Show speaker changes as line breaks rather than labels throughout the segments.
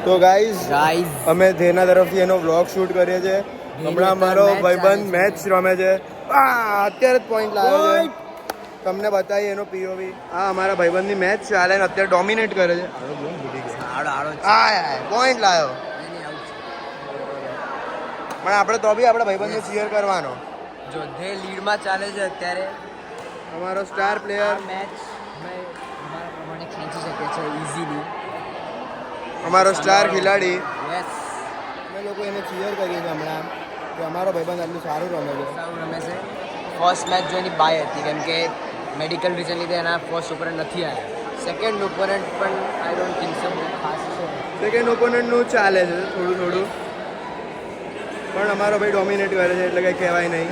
તો ગાઈઝ અમે ધેના તરફથી એનો વ્લોગ શૂટ કરીએ છીએ. હમણાં મારો ભાઈબંધ મેચ રમે છે. અત્યારે જ પોઈન્ટ લાવ્યો છે. તમને બતાવીએ એનો પીઓવી. આ અમારા ભાઈબંધની મેચ ચાલે ને અત્યારે ડોમિનેટ કરે છે. પોઈન્ટ લાવ્યો પણ આપણે તો બી આપણા ભાઈબંધને ચીયર કરવાનો.
જો જે લીડમાં ચાલે છે અત્યારે
અમારો સ્ટાર પ્લેયર
મેચ અમારા પ્રમાણે ખેંચી શકે છે ઇઝીલી.
અમારો સ્ટાર ખેલાડી.
યસ,
અમે લોકો એને ચીયર કરીએ છીએ હમણાં કે અમારો ભાઈબંધ આટલું સારું રમે છે.
સારું રમે છે. ફર્સ્ટ મેચ જો એની બાય હતી કેમ કે મેડિકલ રીઝન લીધે એના ફર્સ્ટ ઓપોનન્ટ નથી આવ્યા. સેકન્ડ ઓપોનન્ટ પણ આઈ ડોન્ટ થિંક સો બહુ ખાસ છે.
સેકન્ડ ઓપોનન્ટનું ચાલે છે થોડું થોડું, પણ અમારો ભાઈ ડોમિનેટ કરે છે એટલે કંઈ કહેવાય નહીં.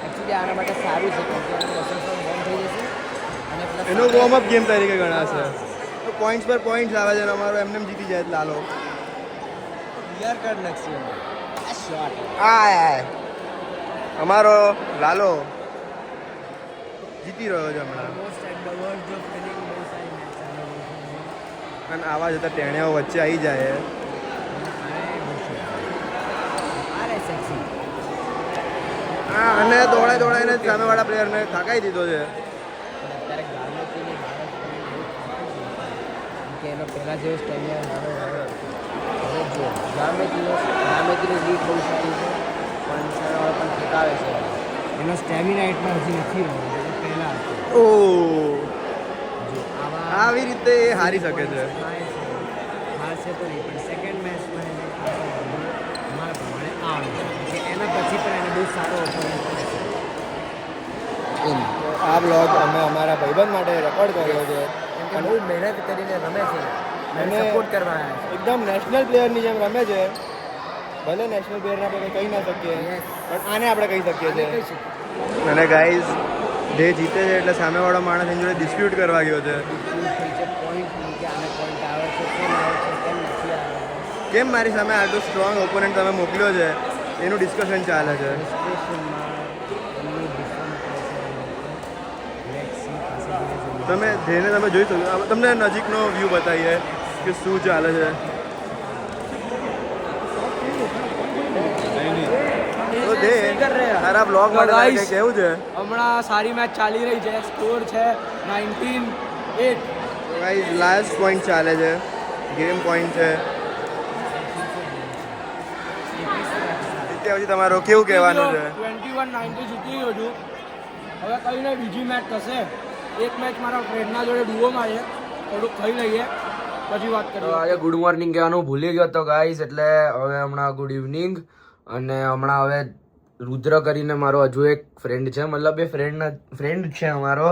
એકચ્યુઅલી આના માટે સારું છે કેમ કે એનું મસલ્સ પણ બંધ થઈ જશે અને પ્લસ
એનું વોર્મઅપ ગેમ તરીકે ગણાશે. તો પોઈન્ટ્સ પર પોઈન્ટ્સ આવે છે અને અમારો એમને જીતી જાય એટલે લાલો.
ક્લિયર કર નાખશે આ શોટ.
અમારો લાલો જીતી રહ્યો છે હમણાં.
મોસ્ટ એટ ધ વર્લ્ડ જો ફિલિંગ બહુ સારી મેચ ચાલે છે.
અને આવા જતા ટેણિયાઓ વચ્ચે આવી જાય. અને દોડાઈને સામેવાળા પ્લેયરને થાકાઈ દીધો છે.
અત્યારે ગાર્લોટીની કે એનો પહેલાં જેવો સ્ટેમિના હવે જો ગાર્લોટીની લીડ બહુ સારી છે પણ સરળ પણ ઠેકાવે છે. એનો સ્ટેમિના એટલા હજી નથી રહ્યો પહેલાં.
ઓ
જો
આવી રીતે એ હારી શકે છે.
હારશે તો નહીં પણ સેકન્ડ મેચમાં એને મારા પ્રમાણે આવે છે કે એના પછી પણ એને બહુ સારો ઓપોનન્ટ છે.
આ બ્લોગ અમે અમારા ભાઈબંધ માટે રેકોર્ડ કર્યો છે.
અને બહુ મહેનત કરીને રમે છે અને સપોર્ટ કરવા આવ્યા છે.
એકદમ નેશનલ પ્લેયરની જેમ રમે છે. ભલે નેશનલ પ્લેયરને આપણે કહી ના શકીએ પણ આને આપણે કહી શકીએ છીએ. અને ગાઈઝ જે જીતે છે એટલે સામેવાળો માણસ એની જોડે ડિસ્પ્યુટ કરવા ગયો છે. કેમ મારી સામે આટલું સ્ટ્રોંગ ઓપોનન્ટ તમે મોકલ્યો છે એનું ડિસ્કશન ચાલે છે. તમે જેને તમે જોઈ શકો, તમને નજીકનો વ્યૂ બતાવીએ કે શું ચાલે છે. તો દે તારા બ્લોગ માટે કંઈ કેવું છે?
હમણાં સારી મેચ ચાલી રહી છે. સ્કોર છે 19-8.
ગાઈઝ લાસ્ટ પોઈન્ટ ચાલે છે. ગેમ પોઈન્ટ છે. પછી તમારો કેવું કહેવાનું છે?
21-90 જીતી ગયો છું. હવે કઈ નહીં, બીજી મેચ થશે. એક મેચ મારા ફ્રેન્ડના જોડે ડુઓમાં છે, થોડુંક ખાઈ લઈએ પછી વાત કરીએ. આજે ગુડ મોર્નિંગ કહેવાનું ભૂલી ગયો તો ગાઈસ, એટલે હવે હમણાં ગુડ ઇવનિંગ. અને હમણાં હવે રુદ્ર કરીને મારો હજુ એક ફ્રેન્ડ છે, મતલબ એ ફ્રેન્ડ છે અમારો.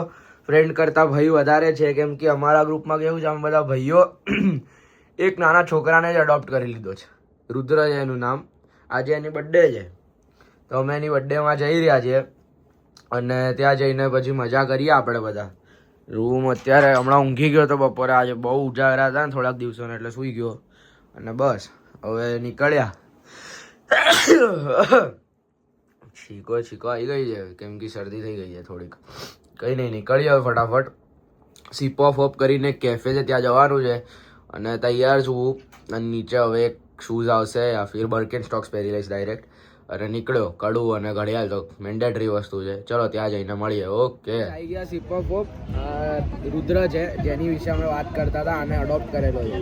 ફ્રેન્ડ કરતાં ભાઈ વધારે છે કેમ કે અમારા ગ્રુપમાં કેવું છે, અમે બધા ભાઈઓ એક નાના છોકરાને જ એડોપ્ટ કરી લીધો છે. રુદ્ર છે એનું નામ. આજે એની બર્થડે છે તો અમે એની બર્થડેમાં જઈ રહ્યા છીએ અને ત્યાં જઈને પછી મજા કરીએ આપણે બધા. રૂમ અત્યારે હમણાં ઊંઘી ગયો તો બપોરે, આજે બહુ ઉજાગરા હતા ને થોડાક દિવસોને એટલે સૂઈ ગયો અને બસ હવે નીકળ્યા. છીકો આવી ગઈ છે કેમ કે શરદી થઈ ગઈ છે થોડીક. કંઈ નહીં, નીકળીએ હવે ફટાફટ. સિપ ઓફ કરીને કેફે છે ત્યાં જવાનું છે અને તૈયાર છું. અને નીચે હવે એક શૂઝ આવશે યા ફિર બર્કેન સ્ટોક્સ પહેરી લઈશ ડાયરેક્ટ. અને નીકળ્યો. કડવું અને ઘડિયાળ તો મેન્ડેટરી વસ્તુ છે. ચલો ત્યાં જઈને મળીએ. ઓકે, આવી ગયા સિપ ઓફ. રુદ્ર છે જેની વિશે અમે વાત કરતા હતા, આને અડોપ્ટ કરેલો છે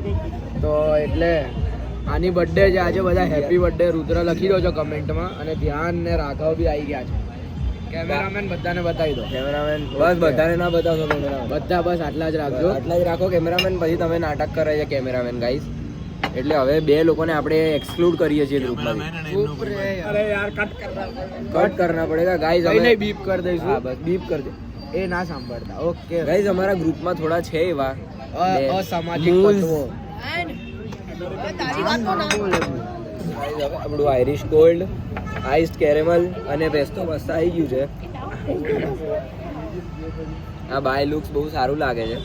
તો એટલે આની બર્થડે છે આજે. બધા હેપી બર્થડે રુદ્ર લખી દો છો કમેન્ટમાં. અને ધ્યાન ને રાઘવ બી આવી ગયા છે. કેમેરામેન બધાને બતાવી દો. કેમેરામેન બસ બધાને ના બતાવશો. કેમેરામેન બધા બસ આટલા જ રાખજો, આટલા જ રાખો કેમેરામેન. પછી તમે નાટક કરે છે કેમેરામેન ગાઈસ. એટલે હવે બે લોકોને આપણે એક્સક્લુડ કરીએ છીએ ગ્રુપમાંથી. અરે યાર કટ કરના પડેગા ગાઈસ. અમે બીપ કરી દઈશું. હા બસ બીપ કરી દે, એ ના સાંભળતા. ઓકે ગાઈસ, અમારા ગ્રુપમાં થોડા છે એવા અસામાજિક તત્વો. આપણું આઈરિશ ગોલ્ડ, આઈસ્ડ કેરેમલ અને પેસ્તો મસ્ત આવી ગયું છે. આ બાય લુક્સ બહુ સારું લાગે છે.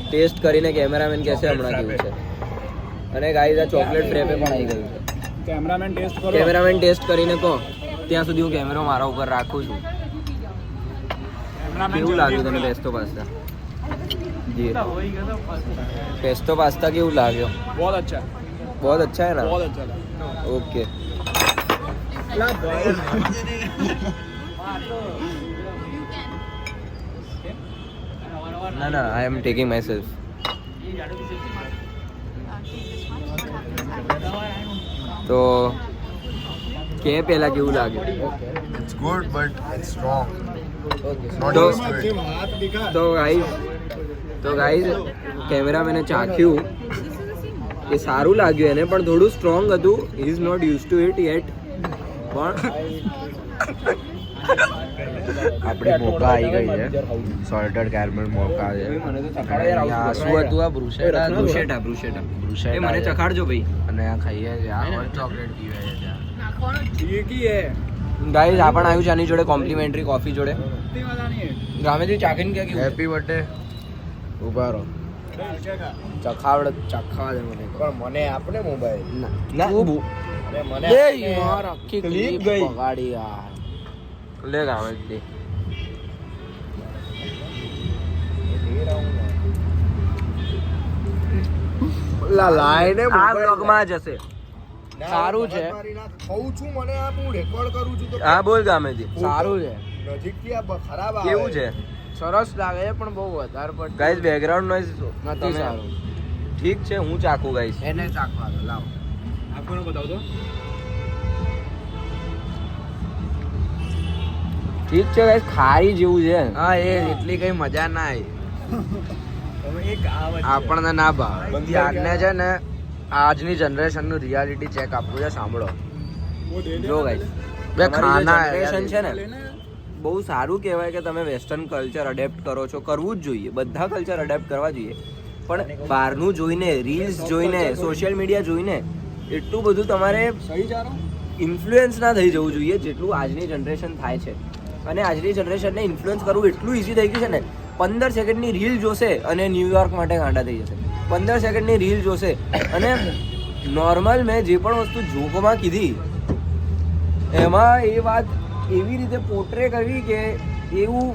ટેસ્ટ કરીને કેમેરામેન કહેશે હમણાં કેવું છે. અને ગાઈસ આ ચોકલેટ ફ્રેપે પણ આવી ગયું છે. કેમેરામેન ટેસ્ટ કરીને કહો. ત્યાં સુધી હું કેમેરો મારા ઉપર રાખું છું. કેવું લાગ્યું તને પેસ્તો પાસ્તા? जी पेस्टो पास्ता केવું લાગ્યો
बहुत अच्छा है,
बहुत अच्छा है ना
बहुत अच्छा था।
ओके ना ना I am taking my self તો કે પેલા કેવું લાગે
It's good, but it's strong. Not
તો
used to it.
તો ગાઈઝ કેમેરા મેને ચાખ્યું એ સારું લાગ્યું એને પણ થોડું સ્ટ્રોંગ હતું he is not use to it yet પણ આપણી મોકા આવી ગઈ છે સોલ્ટેડ કેરમલ મોકા છે આ શું હતું આ બ્રુશેટા બ્રુશેટા એ મને ચખાડજો ભાઈ અને આ ખાઈએ છે આ હોટ ચોકલેટ પીવે છે
ठीक ही है,
ગાઈઝ આ પણ આવ્યું છે આની જોડે કોમ્પ્લિમેન્ટરી કોફી જોડે
इतनी मजा नहीं है।
ગામેથી ચાખીને કે હેપી બર્થડે ઉભા રહો ચખાવડ ચખાવા દે મને
પણ મને આપને મોબાઈલ
ના મને યાર આખી ક્લિપ ગઈ બગાડી યાર લે ગામેથી
લાઈને
આ બ્લોગમાં જશે સારું છે
ખાઉં છું મને આપ હું રેકોર્ડ કરું છું તો
હા બોલ ગામેથી સારું છે
નજીકથી આ ખરાબ આવે
કેવું છે
સરસ લાગે છે પણ બહુ વધારે પડતું
ગાઈઝ બેકગ્રાઉન્ડ નોઈઝ
નથી સારું
ઠીક છે હું ચાખું ગાઈઝ
એને ચાખવા દો લાવો
आपको ना बताओ तो
ઠીક છે ગાઈઝ ખારી જેવું છે
હા એ એટલી કઈ મજા ના આવી આપણને ના ભાવે
ત્યારને છે ને આજની જનરેશનનું રિયાલિટી ચેક આપવું છે સાંભળો જો ગાઈઝ
બે ખાના
જનરેશન છે ને બહુ સારું કહેવાય કે તમે વેસ્ટર્ન કલ્ચર અડેપ્ટ કરો છો કરવું જ જોઈએ બધા કલ્ચર અડેપ્ટ કરવા જોઈએ પણ બહારનું જોઈને રીલ્સ જોઈને સોશિયલ મીડિયા જોઈને એટલું બધું તમારે
सही जा रहा हूँ।
ઇન્ફ્લુઅન્સ ના થઈ જવું જોઈએ જેટલું આજની જનરેશન થાય છે અને આજની જનરેશનને ઇન્ફ્લુઅન્સ કરવું એટલું ઇઝી થઈ ગયું છે ને 15 સેકન્ડની રીલ જોશે અને ન્યુયોર્ક માટે ગાંડા થઈ જશે 15 સેકન્ડની રીલ જોશે અને નોર્મલ મેં જે પણ વસ્તુ જોકમાં કીધી એમાં એ વાત એવી રીતે પોર્ટ્રે કરવી કે એવું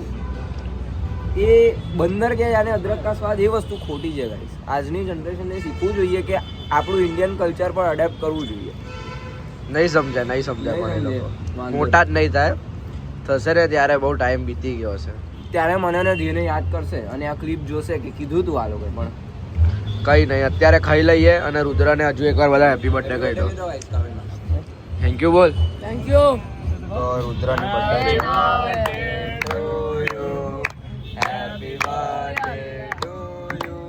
એ બંદર કે જાને અદરક કા સ્વાદ એ વસ્તુ ખોટી છે ગાઈસ આજની જનરેશનને શીખવું જોઈએ કે આપણું ઇન્ડિયન કલ્ચર પણ અડેપ્ટ કરવું જોઈએ
નહીં સમજાય પણ એ લોકો
વાંધો
મોટા જ નહીં થાય થશે ને ત્યારે બહુ ટાઈમ બીતી ગયો છે
ત્યારે મને ને ધીને યાદ કરશે અને આ ક્લિપ જોશે કે કીધું તું આ લોકો પણ
કઈ નહીં અત્યારે ખાઈ લઈએ અને રુદ્રને હજુ એકવાર બધા હેપી બર્થડે કહી દો થેન્ક યુ બોલ
થેન્ક યુ
તો રુદ્રની birthday
happy birthday to you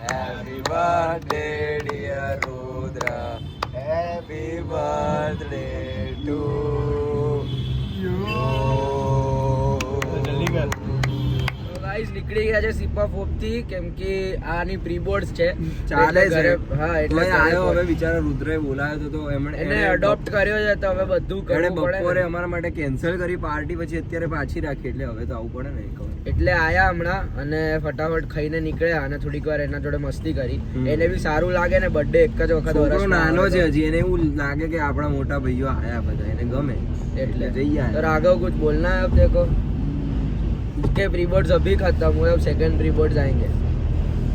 happy birthday dear Rudra happy birthday to guys નીકળી ગયા છે સિપા ફોપ થી કેમ કે આની પ્રી બોર્ડ્સ છે
ચાલે છે.
હા એટલે
આવ્યો
હવે બિચારા રુદ્રએ બોલાવ્યો તો એમણે
એને અડોપ્ટ કર્યો છે તો હવે બધું
એણે
કરવું પડે
બપોરે
ને.
અમારા માટે કેન્સલ કરી પાર્ટી પછી અત્યારે પાછી રાખી એટલે હવે તો આવું પડે ને
એટલે આયા હમણાં અને ફટાફટ ખાઈને નીકળ્યા અને થોડીક વાર એના જોડે મસ્તી કરી
હમ.
એને બી સારું લાગે ને બર્થડે એક જ વખત
છોકરો
વર્ષમાં
નાનો
આવે
છે
તો.
હજી એને એવું લાગે કે આપણા મોટા ભાઈઓ આયા બધા એને ગમે
એટલે
જઈએ
तो राघव कुछ बोलना है अब देखो उसके प्री बोर्ड्स अभी खत्म हुए अब सेकंड प्री बोर्ड्स आएंगे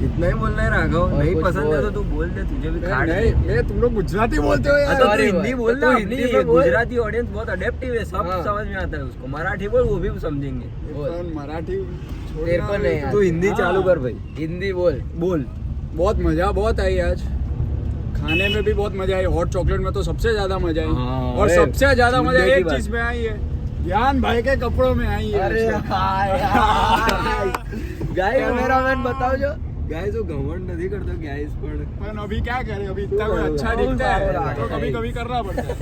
इतना ही बोलना है राघव
और
नहीं
कुछ
पसंद है
बोल।
तो तू बोल दे तुझे भी खाट
नहीं नहीं, तुम लोग गुजराती बोलते हो
हाँ,
यार।
तो तू
Sorry
हिंदी
भाई,
बोल
तो
ना
हिंदी
अपनी
में बोल।
गुजराती ऑडियंस बहुत अडेप्टिव है सब
हाँ।
समझ में आता है उसको मराठी बोल वो भी समझेंगे
बोल
इरफान, मराठी छोड़ना
तेरे को नहीं
भाई।
तू हिंदी
हाँ।
चालू कर भाई
हिंदी बोल
बोल
बहुत मजा बहुत आई आज खाने में भी बहुत मजा आई हॉट चॉकलेट में तो सबसे ज्यादा मजा आई
हाँ,
और
अरे,
सबसे ज्यादा मजा
मुद्दे की
एक
बात।
चीज में आई है ज्ञान भाई के कपड़ों में आई है
गाइस
कैमरामैन बताओ जो
गाइस वो घमंड नहीं करता गाइस पर
पर अभी क्या करें अभी इतना कोई अच्छा
बहुत
दिखता है
सारा
तो कभी कभी करना पड़ता है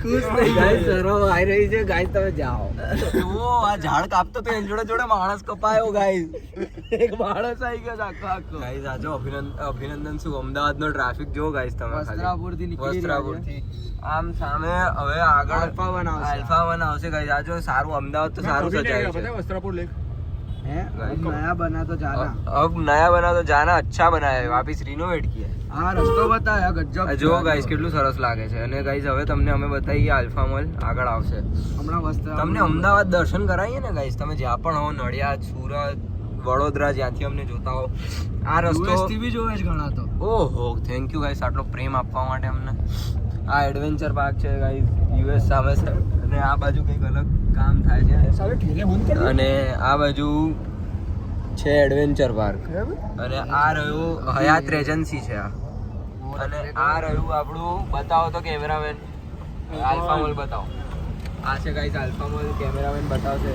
खुश नहीं गाइस सरो आई रही છે ગાઈસ તમે જાઓ
वो આ ઝાડ કાપતો તો એની જોડે જોડે માણસ કપાયો ગાઈસ
એક માણસ આવી ગયો છે આખો આખો
ગાઈસ આજો અભિનંદન શું અમદાવાદનો ટ્રાફિક જો ગાઈસ તમે ખાલી
વસ્ત્રાપુરથી નીકળી રહ્યા છે.
વસ્ત્રાપુરથી આમ સામે હવે આગળ
આલ્ફા વન આવશે.
આલ્ફા વન આવશે ગાઈસ આજો સારું અમદાવાદ તો સારું
कभी नहीं
સજાયું
गया,
છે
पता है वस्त्रापुर लेक
हैं
गाइस।
अब नया बना तो जाना
अब नया बना तो जाना अच्छा बनाया है वापिस रिनोवेट किया है
हाँ रस्तो बताया गजब
જો ગાઈસ કેટલું સરસ લાગે છે અને ગાઈસ હવે તમને અમે બતાવીએ આલ્ફા મોલ આગળ આવશે
હમણાં વસ્ત્રાપુર
તમને અમદાવાદ દર્શન કરાવીએ ને ગાઈસ તમે જ્યાં પણ હો નડિયાદ સુરત
વડોદરા જ્યાંથી અમને જોતા હો. આ રસ્તો
US થી બી જોવે છે ઘણા તો.
ઓહો થેન્ક યુ ગાઈસ આટલો પ્રેમ આપવા માટે અમને. આ એડવેન્ચર પાર્ક છે ગાઈસ, યુએસ સામે છે અને આ બાજુ કંઈક અલગ કામ થાય છે
સાલે ઠેલે બંધ કરી
અને આ બાજુ છે એડવેન્ચર પાર્ક અને આ રહ્યું હયાત રેજન્સી છે આ. અને આ રહ્યું આપણું બતાવો તો કેમેરામેન આલ્ફા મોલ બતાવો. આ છે ગાઈસ આલ્ફા મોલ, કેમેરામેન બતાવશે.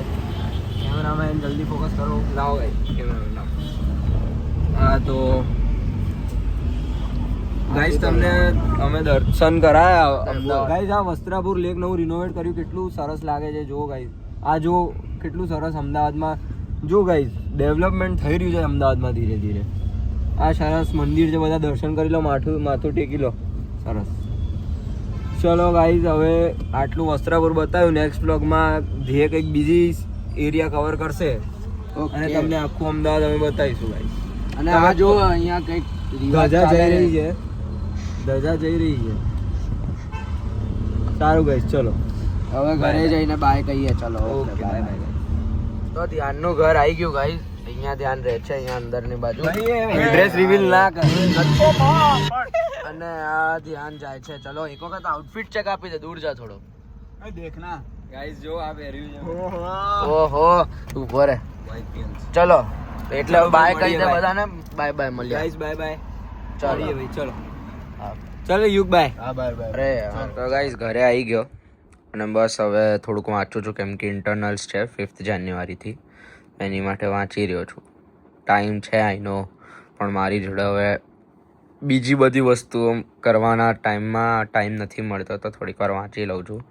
કેમેરામેન જલ્દી ફોકસ કરો. લાવો ગાઈસ કેમેરામેન લાવો. હા તો ગાઈસ તમને અમે દર્શન કરાયા. ગાઈસ આ વસ્ત્રાપુર લેક નવું રિનોવેટ કર્યું, કેટલું સરસ લાગે છે. જો ગાઈસ આ જો કેટલું સરસ અમદાવાદમાં જો ગાઈસ ડેવલપમેન્ટ થઈ રહ્યું છે અમદાવાદમાં ધીરે ધીરે. આ સરસ મંદિર છે, બધા દર્શન કરી લો, માથું ટેકી લો. સરસ. ચલો ગાઈસ હવે આટલું વસ્ત્રાપુર બતાવ્યું. નેક્સ્ટ બ્લોગમાં ધ્યેય કંઈક બીજી એરિયા કવર કરશે અને તમને આખું અમદાવાદ અમે બતાવીશું ગાઈસ.
અને આ જો અહીંયા કંઈક
ધજા જઈ રહી છે, ધજા જઈ રહી છે. સારું ગાઈસ ચલો
હવે ઘરે જઈને બાય કહીએ. ચલો
ઓકે બાય બાય.
તો ધ્યાનનું ઘર આવી ગયું ગાઈસ. અહીંયા ધ્યાન રહે છે, અહીંયા અંદરની બાજુ.
એડ્રેસ રિવીલ ના કરે.
અને આ ધ્યાન જાય છે. ચલો એક વખત આઉટફિટ ચેક આપી દે, દૂર જા થોડો.
દેખના
ગાઈસ જો આ પહેર્યું છે
ઓહો ઉભો રે. ચલો એટલે બાય કહી દે બધાને. બાય બાય મળીએ
ગાઈસ બાય બાય.
ચાલો
ભાઈ ચલો ચલો યુગ બાય.
હા બાય બાય.
અરે તો ગાઈસ ઘરે આવી ગયો અને બસ હવે થોડુંક વાંચું છું કેમ કે ઇન્ટરનલ્સ છે 5th જાન્યુઆરીથી. એની માટે વાંચી રહ્યો છું. ટાઈમ છે આઈ નો, પણ મારી જોડે હવે બીજી બધી વસ્તુઓ કરવાના ટાઈમ નથી મળતો, તો થોડીક વાર વાંચી લઉં છું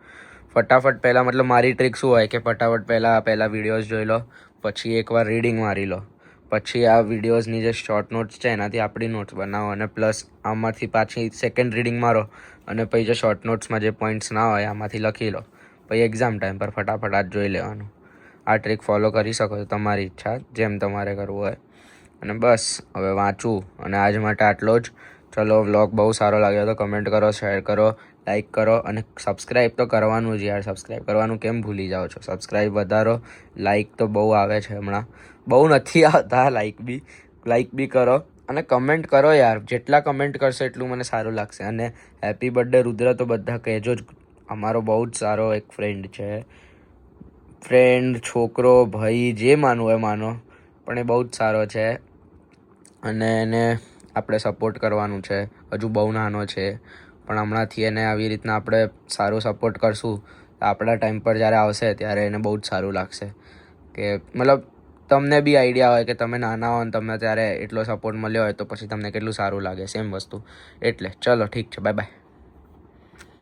ફટાફટ. પહેલાં મતલબ મારી ટ્રીક શું હોય કે ફટાફટ પહેલાં વિડીયોઝ જોઈ લો, પછી એકવાર રીડિંગ મારી લો, પછી આ વિડીયોઝની જે શોર્ટ નોટ્સ છે એનાથી આપણી નોટ્સ બનાવો અને પ્લસ આમાંથી પાછી સેકન્ડ રીડિંગ મારો અને પછી જે શોર્ટ નોટ્સમાં જે પોઈન્ટ્સ ના હોય આમાંથી લખી લો. પછી એક્ઝામ ટાઈમ પર ફટાફટ આ જ જોઈ લેવાનું. આ ટ્રીક ફોલો કરી શકો છો, તમારી ઈચ્છા જેમ તમારે કરવું હોય. અને બસ હવે વાંચું અને આજ માટે આટલો જ. ચલો વ્લોગ બહુ સારો લાગ્યો તો કમેન્ટ કરો, શેર કરો, લાઈક કરો અને સબસ્ક્રાઈબ તો કરવાનું જ યાર. સબસ્ક્રાઈબ કરવાનું કેમ ભૂલી જાઓ છો? સબસ્ક્રાઈબ વધારો, લાઈક તો બહુ આવે છે હમણાં, બહુ નથી આવતા લાઈક બી કરો અને કમેન્ટ કરો યાર. જેટલા કમેન્ટ કરશો એટલું મને સારું લાગશે. અને હેપી બર્થડે રુદ્ર તો બધા કહેજો જ. અમારો બહુ જ સારો એક ફ્રેન્ડ છે, ફ્રેન્ડ, છોકરો, ભાઈ, જે માનવું હોય માનો, પણ એ બહુ જ સારો છે અને એને આપણે સપોર્ટ કરવાનું છે. હજુ બહુ નાનો છે પણ હમણાંથી એને આવી રીતના આપણે સારું સપોર્ટ કરશું તો આપણા ટાઈમ પર જ્યારે આવશે ત્યારે એને બહુ જ સારું લાગશે. કે મતલબ તમને બી આઈડિયા હોય કે તમે નાના હો ને તમને ત્યારે એટલો સપોર્ટ મળ્યો હોય તો પછી તમને કેટલું સારું લાગે. સેમ વસ્તુ. એટલે ચલો ઠીક છે, બાય બાય.